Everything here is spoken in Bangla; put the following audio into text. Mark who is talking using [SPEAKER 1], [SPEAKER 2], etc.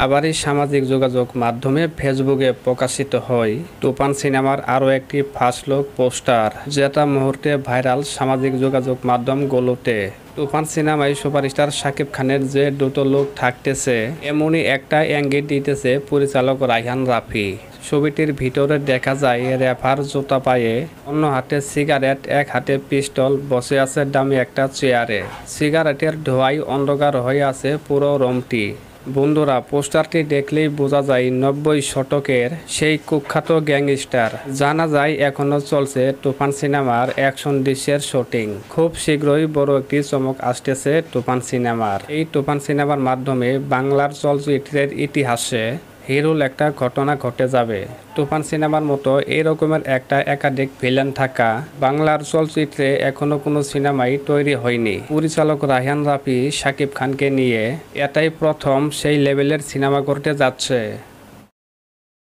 [SPEAKER 1] আবারই সামাজিক যোগাযোগ মাধ্যমে ফেসবুকে প্রকাশিত হয় তুফান সিনেমার আরও একটি ফার্স্ট লুক পোস্টার, যেটা মুহূর্তে ভাইরাল সামাজিক যোগাযোগ মাধ্যমগুলোতে। তুফান সিনেমায় সুপারস্টার শাকিব খানের যে দুটো লুক থাকতেছে, এমনই একটা ইঙ্গিত দিতেছে পরিচালক রায়হান রাফি। ছবিটির ভিতরে দেখা যায় র্যাপার জুতা পায়ে, অন্য হাতে সিগারেট, এক হাতে পিস্তল, বসে আছে দামি একটা চেয়ারে। সিগারেটের ধোঁয়ায় অন্ধকার হয়ে আছে পুরো রুমটি। বন্ধুরা, পোস্টারটি দেখলেই বোঝা যায় 90 শতকের সেই কুখ্যাত গ্যাংস্টার। জানা যায় এখনো চলছে তুফান সিনেমার অ্যাকশন দৃশ্যের শুটিং। খুব শীঘ্রই বড় একটি চমক আসতেছে তুফান সিনেমার। এই তুফান সিনেমার মাধ্যমে বাংলার চলচ্চিত্রের ইতিহাসে হিরোল একটা ঘটনা ঘটে যাবে। তুফান সিনেমার মতো এই রকমের একটা একাধিক ভিলেন থাকা বাংলার চলচ্চিত্রে এখনো কোনো সিনেমাই তৈরি হয়নি। পরিচালক রায়হান রাফি শাকিব খানকে নিয়ে এটাই প্রথম সেই লেভেলের সিনেমা করতে যাচ্ছে।